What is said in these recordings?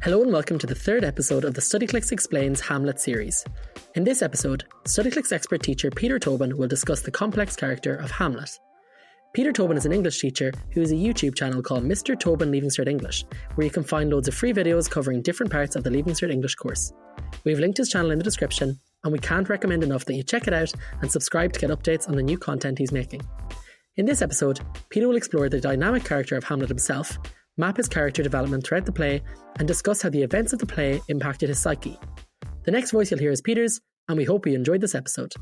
Hello and welcome to the third episode of the Studyclix Explains Hamlet series. In this episode, Studyclix expert teacher Peter Tobin will discuss the complex character of Hamlet. Peter Tobin is an English teacher who has a YouTube channel called Mr. Tobin Leaving Cert English, where you can find loads of free videos covering different parts of the Leaving Cert English course. We have linked his channel in the description, and we can't recommend enough that you check it out and subscribe to get updates on the new content he's making. In this episode, Peter will explore the dynamic character of Hamlet himself, map his character development throughout the play, and discuss how the events of the play impacted his psyche. The next voice you'll hear is Peter's, and we hope you enjoyed this episode.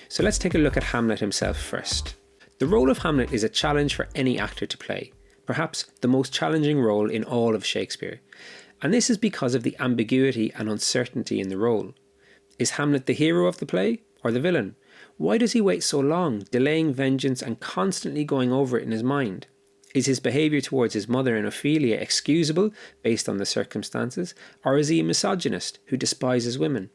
So let's take a look at Hamlet himself first. The role of Hamlet is a challenge for any actor to play, perhaps the most challenging role in all of Shakespeare. And this is because of the ambiguity and uncertainty in the role. Is Hamlet the hero of the play or the villain? Why does he wait so long, delaying vengeance and constantly going over it in his mind? Is his behaviour towards his mother and Ophelia excusable based on the circumstances, or is he a misogynist who despises women?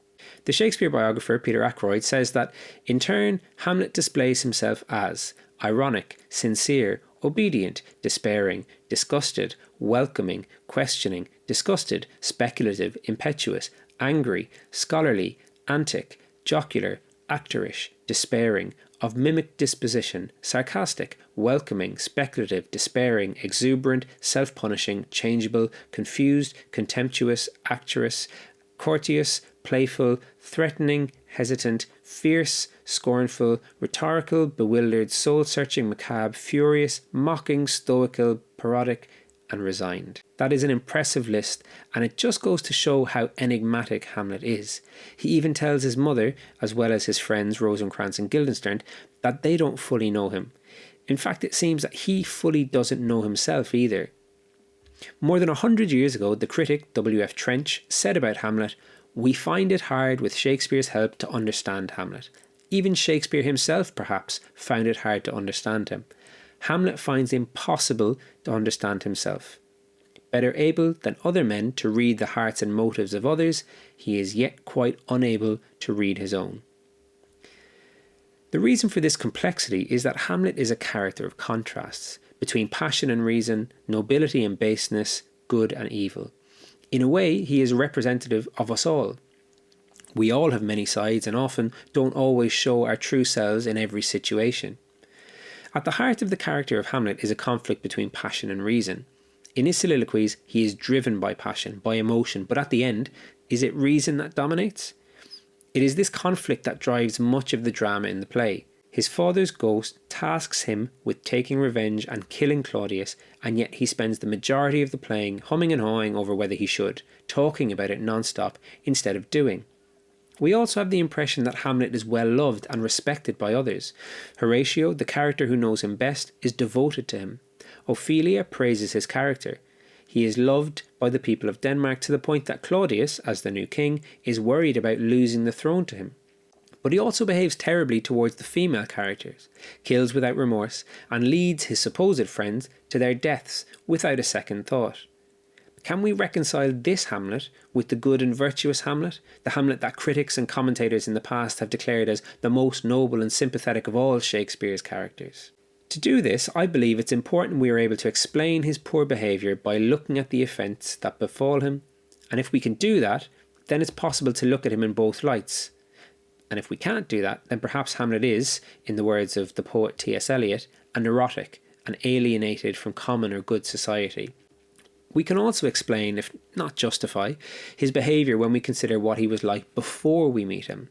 The Shakespeare biographer Peter Ackroyd says that, in turn, Hamlet displays himself as ironic, sincere, obedient, despairing, disgusted, welcoming, questioning, disgusted, speculative, impetuous, angry, scholarly, antic, jocular, actorish, despairing, of mimic disposition, sarcastic, welcoming, speculative, despairing, exuberant, self-punishing, changeable, confused, contemptuous, actorous, courteous, playful, threatening, hesitant, fierce, scornful, rhetorical, bewildered, soul-searching, macabre, furious, mocking, stoical, parodic, and resigned. That is an impressive list, and it just goes to show how enigmatic Hamlet is. He even tells his mother, as well as his friends Rosencrantz and Guildenstern, that they don't fully know him. In fact, it seems that he fully doesn't know himself either. More than 100 years ago, the critic W.F. Trench said about Hamlet, "We find it hard with Shakespeare's help to understand Hamlet. Even Shakespeare himself, perhaps, found it hard to understand him. Hamlet finds it impossible to understand himself. Better able than other men to read the hearts and motives of others, he is yet quite unable to read his own." The reason for this complexity is that Hamlet is a character of contrasts, between passion and reason, nobility and baseness, good and evil. In a way, he is representative of us all. We all have many sides and often don't always show our true selves in every situation. At the heart of the character of Hamlet is a conflict between passion and reason. In his soliloquies, he is driven by passion, by emotion, but at the end, is it reason that dominates? It is this conflict that drives much of the drama in the play. His father's ghost tasks him with taking revenge and killing Claudius, and yet he spends the majority of the playing humming and hawing over whether he should, talking about it non-stop instead of doing. We also have the impression that Hamlet is well loved and respected by others. Horatio, the character who knows him best, is devoted to him. Ophelia praises his character. He is loved by the people of Denmark to the point that Claudius, as the new king, is worried about losing the throne to him. But he also behaves terribly towards the female characters, kills without remorse, and leads his supposed friends to their deaths without a second thought. Can we reconcile this Hamlet with the good and virtuous Hamlet, the Hamlet that critics and commentators in the past have declared as the most noble and sympathetic of all Shakespeare's characters? To do this, I believe it's important we are able to explain his poor behaviour by looking at the events that befall him, and if we can do that, then it's possible to look at him in both lights. And if we can't do that, then perhaps Hamlet is, in the words of the poet T.S. Eliot, a neurotic and alienated from common or good society. We can also explain, if not justify, his behaviour when we consider what he was like before we meet him.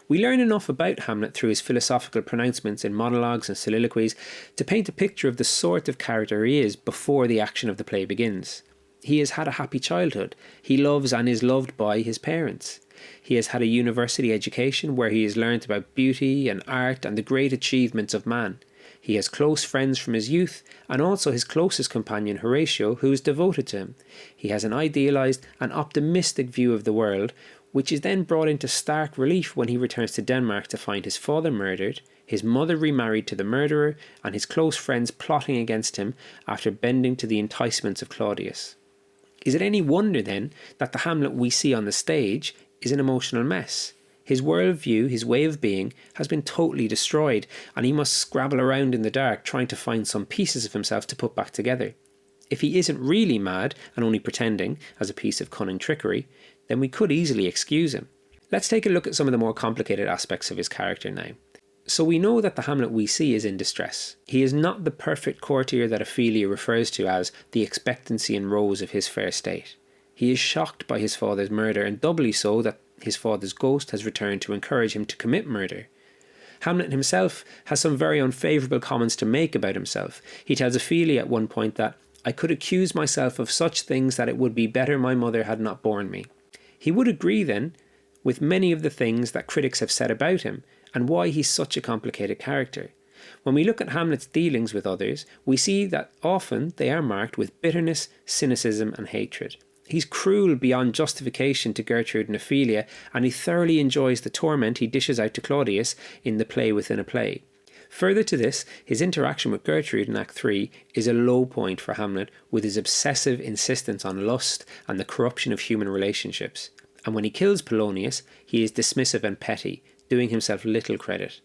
We learn enough about Hamlet through his philosophical pronouncements in monologues and soliloquies to paint a picture of the sort of character he is before the action of the play begins. He has had a happy childhood. He loves and is loved by his parents. He has had a university education where he has learnt about beauty and art and the great achievements of man. He has close friends from his youth, and also his closest companion Horatio, who is devoted to him. He has an idealised and optimistic view of the world, which is then brought into stark relief when he returns to Denmark to find his father murdered, his mother remarried to the murderer, and his close friends plotting against him after bending to the enticements of Claudius. Is it any wonder then that the Hamlet we see on the stage is an emotional mess? His worldview, his way of being, has been totally destroyed, and he must scrabble around in the dark trying to find some pieces of himself to put back together. If he isn't really mad and only pretending as a piece of cunning trickery, then we could easily excuse him. Let's take a look at some of the more complicated aspects of his character now. So we know that the Hamlet we see is in distress. He is not the perfect courtier that Ophelia refers to as the expectancy and rose of his fair state. He is shocked by his father's murder, and doubly so that his father's ghost has returned to encourage him to commit murder. Hamlet himself has some very unfavourable comments to make about himself. He tells Ophelia at one point that, "I could accuse myself of such things that it would be better my mother had not borne me." He would agree then with many of the things that critics have said about him, and why he's such a complicated character. When we look at Hamlet's dealings with others, we see that often they are marked with bitterness, cynicism and hatred. He's cruel beyond justification to Gertrude and Ophelia, and he thoroughly enjoys the torment he dishes out to Claudius in the play within a play. Further to this, his interaction with Gertrude in Act 3 is a low point for Hamlet, with his obsessive insistence on lust and the corruption of human relationships. And when he kills Polonius, he is dismissive and petty, doing himself little credit.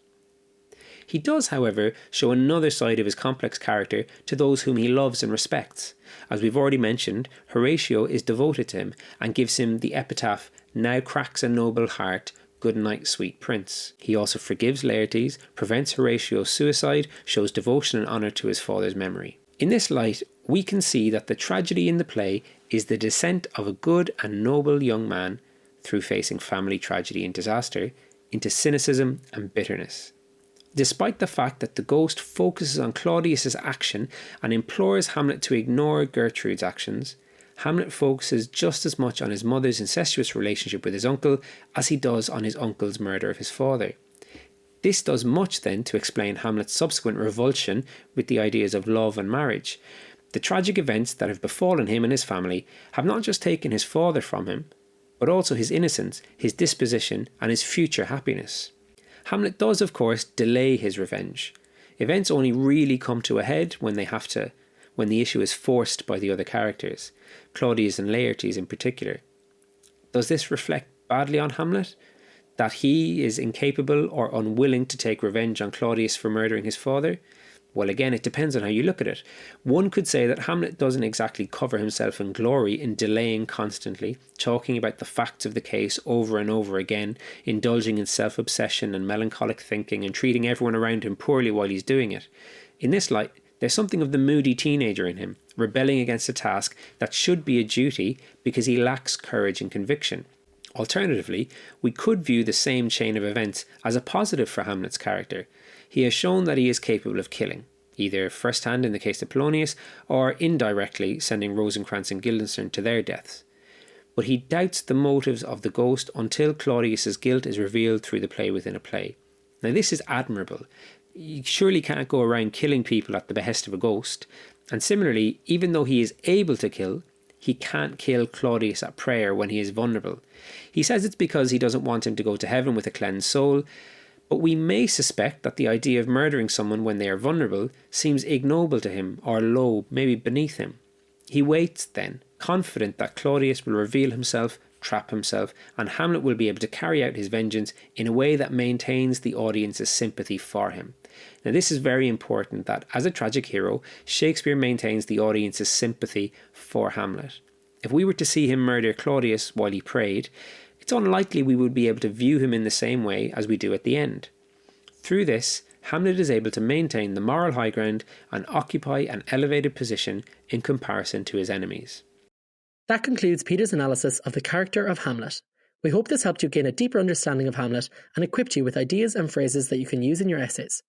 He does, however, show another side of his complex character to those whom he loves and respects. As we've already mentioned, Horatio is devoted to him and gives him the epitaph, "Now cracks a noble heart, good night, sweet prince." He also forgives Laertes, prevents Horatio's suicide, shows devotion and honour to his father's memory. In this light, we can see that the tragedy in the play is the descent of a good and noble young man, through facing family tragedy and disaster, into cynicism and bitterness. Despite the fact that the ghost focuses on Claudius's action and implores Hamlet to ignore Gertrude's actions, Hamlet focuses just as much on his mother's incestuous relationship with his uncle as he does on his uncle's murder of his father. This does much then to explain Hamlet's subsequent revulsion with the ideas of love and marriage. The tragic events that have befallen him and his family have not just taken his father from him, but also his innocence, his disposition and his future happiness. Hamlet does, of course, delay his revenge. Events only really come to a head when the issue is forced by the other characters, Claudius and Laertes in particular. Does this reflect badly on Hamlet? That he is incapable or unwilling to take revenge on Claudius for murdering his father? Well, again, it depends on how you look at it. One could say that Hamlet doesn't exactly cover himself in glory in delaying constantly, talking about the facts of the case over and over again, indulging in self-obsession and melancholic thinking and treating everyone around him poorly while he's doing it. In this light, there's something of the moody teenager in him, rebelling against a task that should be a duty because he lacks courage and conviction. Alternatively, we could view the same chain of events as a positive for Hamlet's character. He has shown that he is capable of killing, either first-hand in the case of Polonius, or indirectly sending Rosencrantz and Guildenstern to their deaths. But he doubts the motives of the ghost until Claudius's guilt is revealed through the play within a play. Now this is admirable. You surely can't go around killing people at the behest of a ghost, and similarly, even though he is able to kill, he can't kill Claudius at prayer when he is vulnerable. He says it's because he doesn't want him to go to heaven with a cleansed soul, but we may suspect that the idea of murdering someone when they are vulnerable seems ignoble to him or low, maybe beneath him. He waits then, confident that Claudius will reveal himself, trap himself, and Hamlet will be able to carry out his vengeance in a way that maintains the audience's sympathy for him. Now this is very important, that as a tragic hero, Shakespeare maintains the audience's sympathy for Hamlet. If we were to see him murder Claudius while he prayed, it's unlikely we would be able to view him in the same way as we do at the end. Through this, Hamlet is able to maintain the moral high ground and occupy an elevated position in comparison to his enemies. That concludes Peter's analysis of the character of Hamlet. We hope this helped you gain a deeper understanding of Hamlet and equipped you with ideas and phrases that you can use in your essays.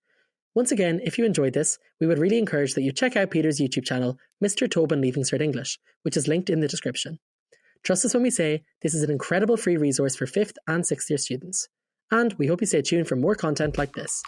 Once again, if you enjoyed this, we would really encourage that you check out Peter's YouTube channel, Mr. Tobin Leaving Cert English, which is linked in the description. Trust us when we say this is an incredible free resource for 5th and 6th year students. And we hope you stay tuned for more content like this.